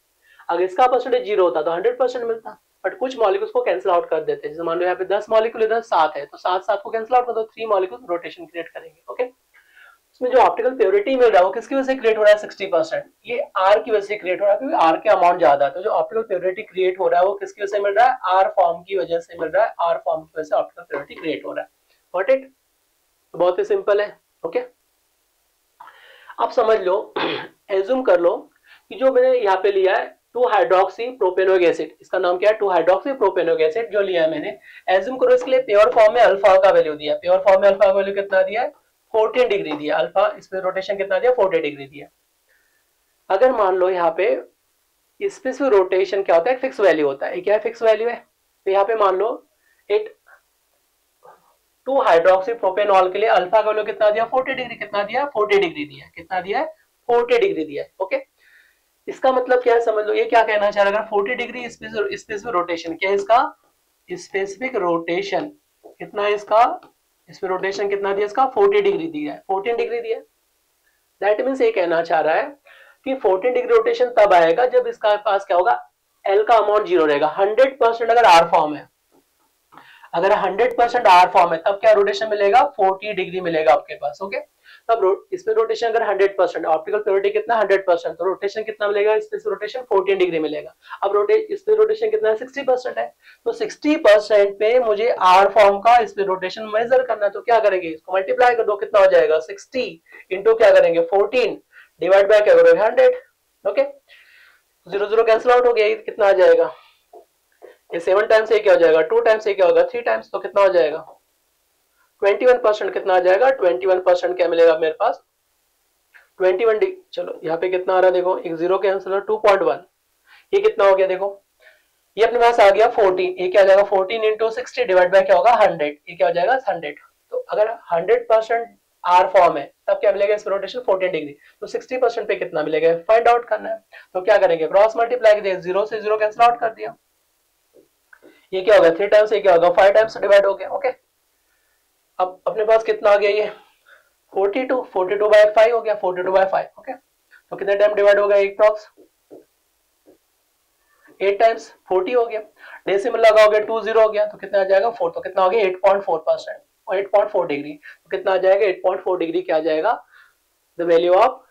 अगर इसका परसेंटेज जीरो होता तो 100% मिलता, बट कुछ मॉलिक्यूल्स को कैंसिल आउट कर देते हैं। जैसे मान लो यहाँ पे 10 मॉलिक्यूल इधर 7 है तो 7 को कैंसिल आउट कर दो, 3 मॉलिक्यूल रोटेशन क्रिएट करेंगे। ओके, इसमें जो ऑप्टिकल प्योरिटी मिल रहा है वो किसकी वजह से क्रिएट हो रहा है 60%, ये आर की वजह से क्रिएट हो रहा है क्योंकि आर के अमाउंट ज्यादा है। तो जो ऑप्टिकल प्योरिटी क्रिएट हो रहा है वो किसकी वजह से मिल रहा है आर फॉर्म की वजह से मिल रहा है, आर फॉर्म की वजह से ऑप्टिकल प्योरिटी क्रिएट हो रहा है। Got it. तो बहुत ही सिंपल है। ओके, आप समझ लो एज्यूम कर लो कि जो मैंने यहाँ पे लिया है 2 हाइड्रोक्सी प्रोपेनोइक एसिड, इसका नाम क्या है 2 हाइड्रोक्सी प्रोपेनोइक एसिड जो लिया है मैंने। एज्यूम करो इसके लिए प्योर फॉर्म में अल्फा का वैल्यू दिया, प्योर फॉर्म में अल्फा का वैल्यू कितना दिया है 14 डिग्री दिया, अल्फा इसमें रोटेशन कितना दिया 40 डिग्री दिया। अगर मान लो यहाँ पे स्पेसिफिक रोटेशन क्या होता है फिक्स वैल्यू होता है, क्या फिक्स वैल्यू है, तो यहाँ पे मान लो इट 2 हाइड्रोक्सी प्रोपेनॉल के लिए अल्फा का वैल्यू कितना दिया 40 डिग्री, कितना दिया 40 डिग्री दिया, कितना दिया 40 डिग्री दिया। ओके, इसका मतलब क्या है समझ लो, ये क्या कहना चाह रहा है अगर 40 डिग्री स्पेसिफिक रोटेशन क्या है इसका स्पेसिफिक रोटेशन कितना है इसका, इसमें रोटेशन कितना दिया इसका 40 डिग्री दिया है, 14 डिग्री दिया। दैट मींस ये कहना चाह रहा है कि 14 डिग्री रोटेशन तब आएगा जब इसका पास क्या होगा एल का अमाउंट जीरो रहेगा। 100% अगर आर फॉर्म है, अगर 100% आर फॉर्म है तब क्या रोटेशन मिलेगा 40 डिग्री मिलेगा आपके पास। ओके, तब इसमें रोटेशन अगर 100%, ऑप्टिकल प्योरिटी कितना 100%, तो रोटेशन कितना मिलेगा इसमें रोटेशन 14 डिग्री मिलेगा। अब इसमें रोटेशन कितना है 60% है, तो 60% पे मुझे आर फॉर्म का इसमें रोटेशन मेजर करना है, तो क्या करेंगे इसको मल्टीप्लाई कर दो, कितना हो जाएगा 60 इंटू क्या करेंगे 14 डिवाइड बाय क्या करोगे 100। ओके, 0 0 कैंसिल आउट हो गया, कितना आ जाएगा ये 7 टाइम्स ये क्या हो जाएगा 2 टाइम्स ये क्या होगा 3 टाइम्स, तो कितना हो जाएगा 21%, कितना आ जाएगा 21% क्या मिलेगा मेरे पास 21 चलो यहाँ पे कितना आ रहा है देखो, एक 0 कैंसिल 2.1, ये कितना हो गया देखो, ये अपने पास आ गया 14, ये क्या हो जाएगा 14 इंटू 60 डिवाइड बाय क्या होगा 100, ये क्या हो जाएगा 100। तो अगर 100% आर फॉर्म है तब क्या मिलेगा इस रोटेशन 14 डिग्री, तो 60% पे कितना मिलेगा फाइंड आउट करना है। तो क्या करेंगे क्रॉस मल्टीप्लाई कर, 0 से 0 कैंसिल आउट कर दिया, ये क्या होगा 3 टाइम्स, ये क्या होगा 5 टाइम्स डिवाइड हो गया। ओके, अब अपने पास कितना आ गया ये 42 बाय 5 हो गया 42 बाय 5। ओके, तो कितने टाइम डिवाइड हो गया एक टॉक्स 8 टाइम्स 40 हो गया, डेसिमल लगाओगे 20 हो गया, तो कितना आ जाएगा 4, तो कितना हो गया 8.4% और 8.4 डिग्री, तो कितना आ जाएगा 8.4 डिग्री क्या आ जाएगा the value of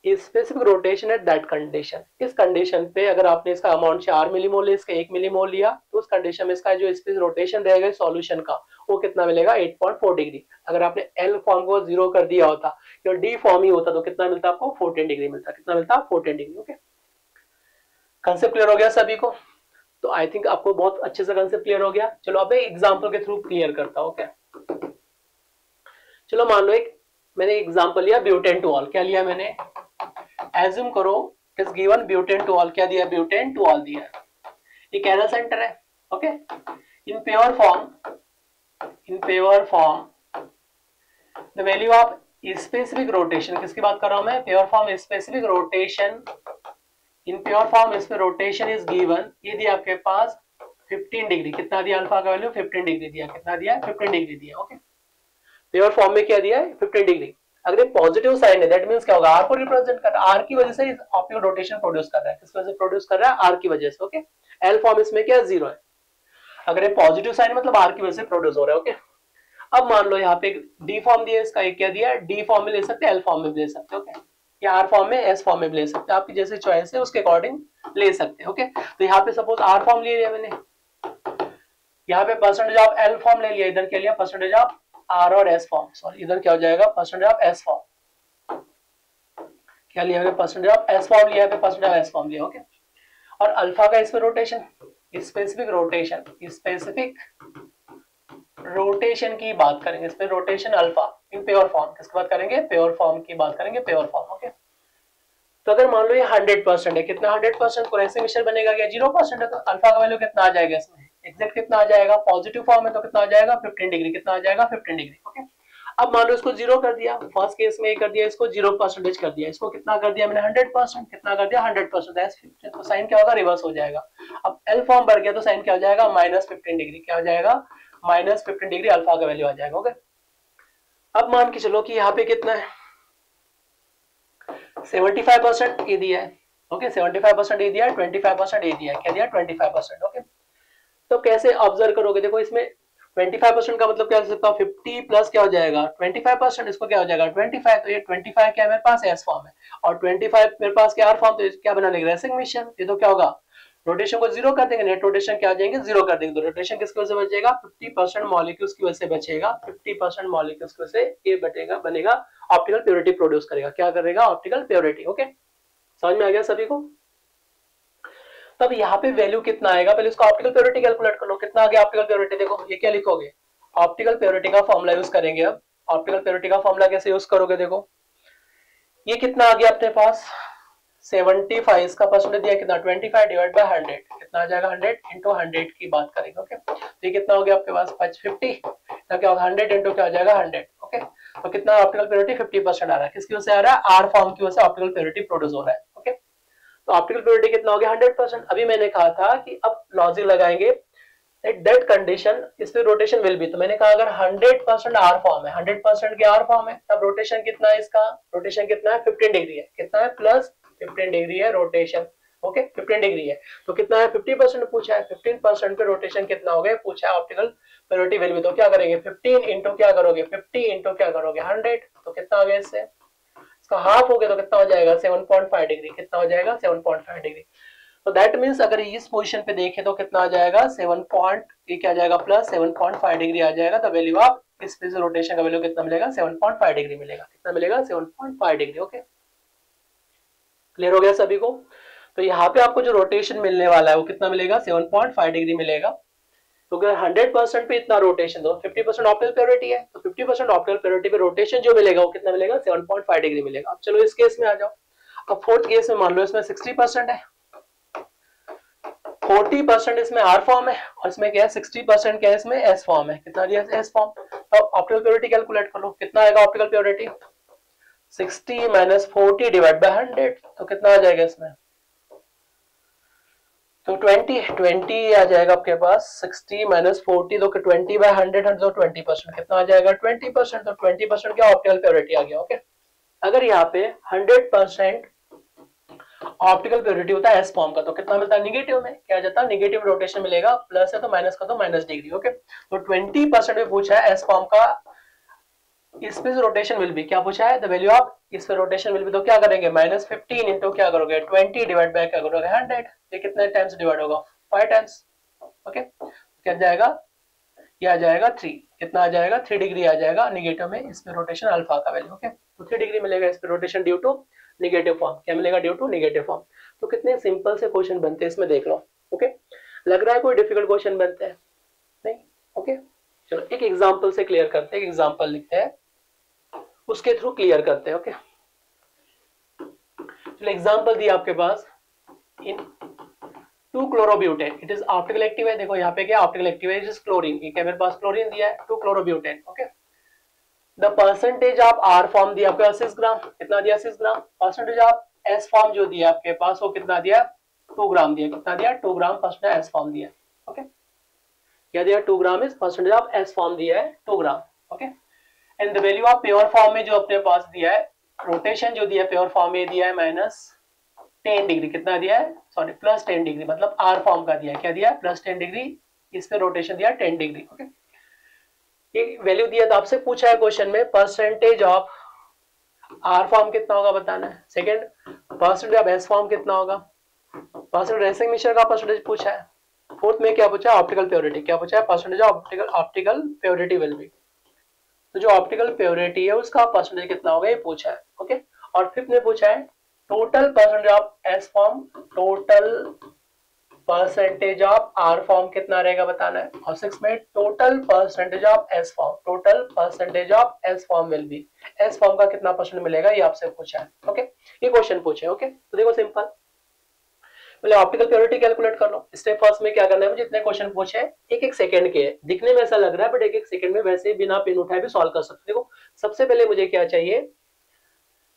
specific rotation at that condition. इस कंडीशन पे अगर आपने इसका अमाउंट 4 मिलीमोल इसका 1 मिलीमोल लिया तो उस कंडीशन में इसका जो स्पेसिफिक रोटेशन रहेगा सॉल्यूशन का वो कितना मिलेगा 8.4 डिग्री। अगर आपने एल फॉर्म को 0 कर दिया होता या डी फॉर्म ही होता तो कितना मिलता आपको 14 डिग्री मिलता, कितना मिलता 14 डिग्री। ओके, कंसेप्ट क्लियर हो गया सभी को। तो आई थिंक आपको बहुत अच्छे से कंसेप्ट क्लियर हो गया। चलो अब मैं एग्जांपल के थ्रू क्लियर करता हूं। ओके, चलो मान लो एक मैंने एग्जांपल लिया ब्यूटेन टू ऑल, क्या लिया मैंने एज्यूम करो it is given butane two all, क्या दिया ब्यूटेन टू ऑल दिया, ये कैरल सेंटर है। Okay, in pure form the value of specific rotation, किसकी बात कर रहा हूं मैं pure form specific rotation, in pure form इसमें रोटेशन इज गिवन, ये दिया आपके पास 15 डिग्री, कितना दिया अल्फा का वैल्यू 15 डिग्री दिया, कितना दिया 15 डिग्री दिया। ओके, प्योर फॉर्म में क्या दिया है 15 डिग्री। अगर ये पॉजिटिव साइन है दैट मींस क्या होगा आर को रिप्रेजेंट कर रहा है, आर की वजह से ऑप्टिकल रोटेशन प्रोड्यूस कर रहा है, किस वजह से प्रोड्यूस कर रहा है आर की वजह से। ओके, एल फॉर्म इसमें क्या 0 है, अगर ये पॉजिटिव साइन मतलब आर की वजह से प्रोड्यूस हो रहा है। ओके, अब मान लो यहाँ पे डी फॉर्म दिया, इसका एक क्या दिया डी फॉर्म में ले सकते हैं एल फॉर्म में ले सकते हैं। ओके, या आर फॉर्म में एस फॉर्म में ले सकते हैं, आपकी जैसे चॉइस है उसके अकॉर्डिंग ले सकते हैं। ओके, तो यहाँ पे सपोज आर फॉर्म ले लिया मैंने, यहाँ पे परसेंटेज ऑफ एल फॉर्म ले लिया, इधर क्या लिया परसेंटेज ऑफ आर और एस फॉर्म, सॉरी इधर क्या हो जाएगा परसेंटेज ऑफ एस फॉर्म, क्या लिया है परसेंटेज ऑफ एस फॉर्म लिया है, परसेंटेज ऑफ एस फॉर्म लिया। ओके, और अल्फा का इसमें rotation, specific rotation, specific rotation की बात करेंगे, इसमें rotation alpha in pure form, किसकी बात करेंगे प्योर फॉर्म की बात करेंगे, प्योर फॉर्म। ओके, तो अगर मान लो ये 100% है, कितना 100% कोरेक्शन मिक्सचर बनेगा क्या 0% है, तो अल्फा का वैल्यू कितना आ जाएगा इसमें, एग्जैक्ट कितना आ जाएगा, पॉजिटिव फॉर्म है तो कितना आ जाएगा 15 डिग्री, कितना आ जाएगा 15 डिग्री। ओके, अब मान लो इसको 0 कर दिया, फर्स्ट केस में कर दिया इसको 0% कर दिया, इसको कितना कर दिया मैंने 100%, कितना कर दिया 100%, तो साइन क्या होगा रिवर्स हो जाएगा। अब एल फॉर्म बढ़ गया तो साइन क्या हो जाएगा -15 डिग्री, क्या हो जाएगा -15 डिग्री अल्फा का वैल्यू आ जाएगा। ओके, अब मान के चलो कि यहाँ पे कितना है 75% ए दिया है। ओके, 75% ए दिया है, 25% ए दिया है, क्या दिया 25%। ओके, तो कैसे ऑब्जर्व करोगे, देखो इसमें 25% का मतलब क्या हो सकता है 50 प्लस क्या हो जाएगा 25%, इसको क्या हो जाएगा 25, तो ये 25 क्या मेरे पास एस फॉर्म है और 25 मेरे पास क्या आर फॉर्म, तो क्या बना लेंगे रेसिंग मिशन, ये तो क्या होगा रोटेशन को 0 कर देंगे, नेट रोटेशन क्या आ जाएंगे 0 कर देंगे, तो रोटेशन किसकी वजह से बचेगा 50% मॉलिक्यूल्स की वजह से बचेगा, 50% मॉलिक्यूल्स की वजह से ये बचेगा, बनेगा ऑप्टिकल प्योरिटी प्रोड्यूस करेगा, क्या करेगा ऑप्टिकल प्योरिटी। ओके, समझ में आ गया सभी को। तब यहाँ पे वैल्यू कितना आएगा, पहले इसको ऑप्टिकल प्योरिटी कैलकुलेट कर लो, कितना आ गया ऑप्टिकल प्योरिटी, देखो ये क्या लिखोगे ऑप्टिकल प्योरिटी का फॉर्मूला यूज करेंगे। अब ऑप्टिकल प्योरिटी का फॉर्मूला कैसे यूज करोगे, देखो ये कितना आ गया अपने पास 75, इसका परसेंटेज दिया कितना 25 डिवाइड बाय 100, कितना आ जाएगा 100 इंटू 100 की बात करेंगे। ओके, तो ये कितना हो गया आपके पास 50, तो क्या होगा 100 इंटू क्या हो जाएगा 100। ओके, तो कितना ऑप्टिकल प्योरिटी 50% आ रहा है, किसकी वजह से आ रहा है आर फॉर्म की वजह से ऑप्टिकल प्योरिटी प्रोड्यूस हो रहा है। ओके, तो ऑप्टिकल प्योरिटी कितना हो गया 100%। अभी मैंने कहा था कि अब लॉजिक लगाएंगे एट दैट कंडीशन इसमें रोटेशन विल बी, तो मैंने कहा अगर 100% आर फॉर्म है, 100% के आर फॉर्म है, तब रोटेशन कितना है, इसका रोटेशन कितना है 15 डिग्री है, कितना है प्लस 15 डिग्री है रोटेशन। ओके, 15 डिग्री है तो कितना है 50% पूछा है, 15% पे रोटेशन कितना हो गया पूछा है ऑप्टिकल प्योरिटी विल बी, तो क्या करेंगे 15 इंटू क्या करोगे 50 इंटू क्या करोगे 100, तो कितना आ गया इससे इसका हाफ हो गया, तो कितना हो जाएगा 7.5 डिग्री, कितना हो जाएगा 7.5 डिग्री। तो दैट मींस अगर इस पोजीशन पे देखें तो कितना आ जाएगा 7 पॉइंट, ये क्या आ जाएगा प्लस 7.5 डिग्री आ जाएगा, तो वैल्यू ऑफ इस पे से रोटेशन का वैल्यू कितना मिलेगा 7.5 डिग्री मिलेगा, कितना मिलेगा 7.5 डिग्री। ओके, क्लियर हो गया सभी को। तो यहाँ पे आपको जो रोटेशन मिलने वाला है वो कितना मिलेगा 7.5 डिग्री मिलेगा, तो अगर 100% पे इतना रोटेशन दो 50% ऑप्टिकल प्योरिटी है, तो 50% ऑप्टिकल प्योरिटी पे रोटेशन जो मिलेगा वो कितना मिलेगा 7.5 डिग्री मिलेगा। अब चलो इस केस में आ जाओ, अब फोर्थ केस में मान लो इसमें 60% है, 40% इसमें आर फॉर्म है और इसमें क्या है 60% क्या है इसमें एस फॉर्म है, कितना दिया एस फॉर्म। तो ऑप्टिकल प्योरिटी कैलकुलेट कर लो, कितना आएगा optical purity 60 minus 40 divide by 100, तो कितना आ जाएगा इसमें, तो 20 आ जाएगा आपके पास 60 माइनस 40, तो 20 बाय 100 तो 20%, कितना आ जाएगा 20%, तो 20% क्या ऑप्टिकल प्योरिटी आ गया। ओके, अगर यहाँ पे 100% ऑप्टिकल प्योरिटी होता है एस फॉर्म का, तो कितना मिलता है निगेटिव में, क्या जाता है निगेटिव रोटेशन मिलेगा, प्लस है तो माइनस का तो माइनस डिग्री। ओके, तो 20% में पूछा है एस फॉर्म का इस पे रोटेशन विल बी, क्या पूछा है द वैल्यू ऑफ इस पे रोटेशन विल बी, तो क्या करेंगे -15 इंटू क्या करोगे 20 डिवाइड बाय क्या करोगे 100, ये कितने टाइम्स डिवाइड होगा 5 टाइम्स। ओके, क्या जाएगा ये आ जाएगा 3, कितना आ जाएगा 3 डिग्री आ जाएगा निगेटिव में इस पे रोटेशन अल्फा का वैल्यू। ओके, तो 3 डिग्री मिलेगा इस पे rotation due to negative form, क्या मिलेगा ड्यू टू निगेटिव फॉर्म। तो कितने सिंपल से क्वेश्चन बनते हैं इसमें देख लो। ओके, लग रहा है कोई डिफिकल्ट क्वेश्चन बनते हैं नहीं। ओके, चलो एक एग्जांपल से क्लियर करते हैं, एक एग्जांपल लिखते हैं उसके थ्रू क्लियर करते हैं। ओके, चलो एग्जांपल दिया आपके पास इन 2-chlorobutyne, it is optical active है, देखो यहाँ पे क्या ऑप्टिकल एक्टिव है, इट इज क्लोरीन, ये क्या मेरे पास क्लोरीन दिया है 2-chlorobutyne। Okay, the percentage of R form दिया आपके 80 ग्राम, कितना दिया 80 ग्राम, परसेंटेज ऑफ एस फॉर्म जो दिया आपके पास वो कितना दिया 2 ग्राम दिया, कितना दिया 2 ग्राम परसेंटेज एस फॉर्म दिया। ओके, क्या दिया 2 gram is percentage of S form दिया है 2 gram. Okay, and the value of pure form में जो अपने पास दिया है रोटेशन जो दिया है प्योर फॉर्म में दिया है -10 डिग्री, कितना दिया है सॉरी +10 डिग्री, मतलब आर फॉर्म का दिया है, क्या दिया है +10 डिग्री, इस पे रोटेशन दिया 10 डिग्री। ओके, ये वैल्यू दिया तो आपसे पूछा है क्वेश्चन में परसेंटेज ऑफ आर फॉर्म कितना होगा बताना है, second percentage of S form कितना होगा, परसेंट रेसिंग मिक्सचर का परसेंटेज पूछा है। फोर्थ में क्या पूछा है, ऑप्टिकल प्योरिटी, क्या पूछा है, percentage of optical purity will be, तो जो ऑप्टिकल प्योरिटी है उसका परसेंटेज कितना होगा ये पूछा है। ओके, और फिफ्थ में पूछा है total percentage of S form, total percentage of R form कितना रहेगा बताना है। और सिक्स में total percentage of S form, total percentage of S form will be, S form का कितना परसेंट मिलेगा ये आपसे पूछा है। ओके, ये क्वेश्चन पूछे। ओके, तो देखो सिंपल, पहले ऑप्टिकल प्योरिटी कैलकुलेट कर लो। स्टेप फर्स्ट में क्या करना है, मुझे इतने क्वेश्चन पूछे हैं, एक एक सेकंड के, दिखने में ऐसा लग रहा है बट एक एक सेकंड में वैसे बिना पेन उठाए भी सॉल्व कर सकते। देखो सबसे पहले मुझे क्या चाहिए,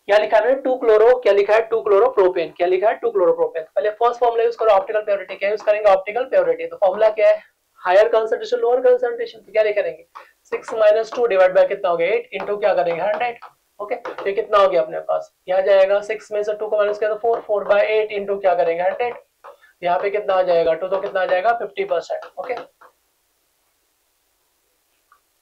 क्या लिखा है 2 क्लोरो, क्या लिखा है 2 क्लोरोप्रोपेन, क्या लिखा है 2 क्लोरोप्रोपेन। पहले फर्स्ट फॉर्मूला यूज करो, ऑप्टिकल प्योरिटी क्या यूज करेंगे, ऑप्टिकल प्योरिटी, तो फॉर्मूला क्या है, हायर कंसंट्रेशन लोअर कंसंट्रेशन, तो क्या लिखेंगे 6 - 2 डिवाइड बाय कितना हो गया 8 इनटू क्या करेंगे 100। ओके, तो ये कितना हो गया अपने पास, यहाँ जाएगा 6 में से 2 को माइनस किया तो 4, 4/8 इनटू क्या करेंगे 100, यहाँ पे कितना आ जाएगा 2, तो कितना आ जाएगा 50%। ओके,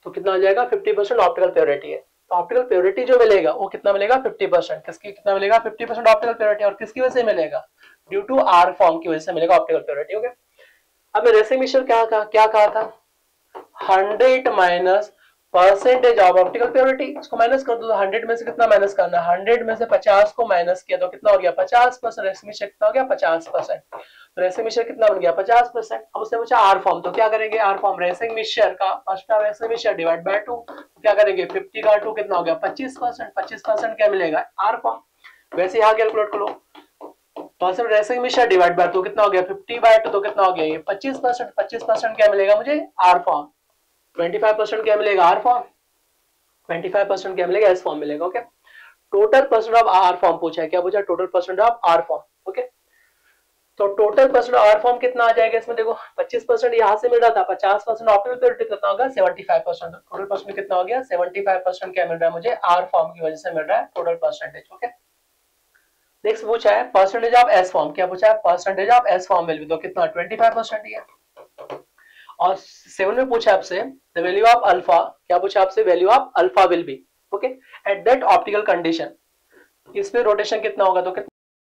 तो कितना आ जाएगा 50% ऑप्टिकल प्योरिटी है। तो ऑप्टिकल प्योरिटी जो मिलेगा वो कितना मिलेगा 50%, किसकी कितना मिलेगा 50% ऑप्टिकल प्योरिटी, और किसकी वजह से मिलेगा, ड्यू टू आर फॉर्म की वजह से मिलेगा ऑप्टिकल प्योरिटी। ओके, अब मैं रेसिंग मिक्सचर क्या कहा था 100 minus percentage of optical purity, इसको माइनस कर दो, तो 100 में से कितना माइनस करना, 100 में से 50 को माइनस किया तो कितना हो गया 50%, रेसिंग मिक्सचर कितना हो गया 50%, तो रेसिंग मिक्सचर कितना बन गया 50%। अब उसने पूछा आर फॉर्म, तो क्या करेंगे आर फॉर्म रेसिंग मिक्सचर का first of racing mixture divide by 2, तो क्या करेंगे 50 का 2 कितना हो गया 25%, 25% क्या मिलेगा आर फॉर्म। वैसे यहाँ कैलकुलेट करो, percent racing mixture divide by 2 कितना हो गया 50/2, तो कितना हो गया ये 25%, 25% क्या मिलेगा मुझे आर फॉर्म, 25% क्या मिलेगा आर फॉर्म, 25% क्या मिलेगा एस फॉर्म मिलेगा। Okay, total percent of R form पूछा है, क्या पूछा total percent of R form. Okay, तो टोटल परसेंट आर फॉर्म कितना आ जाएगा इसमें, देखो 25% यहाँ से मिल रहा था, 50% ऑप्टिकल प्योरिटी कितना होगा 75%, टोटल परसेंट कितना हो गया 75% क्या मिल रहा है मुझे आर फॉर्म की वजह से मिल रहा है टोटल परसेंटेज। ओके, नेक्स्ट पूछा है परसेंटेज ऑफ एस फॉर्म, क्या पूछा है percentage of S form will B, तो कितना 25% ही है। और 7 में पूछा आपसे द वैल्यू ऑफ अल्फा, क्या पूछा आपसे value of alpha will be, okay, at that optical condition, इसमें रोटेशन कितना होगा, तो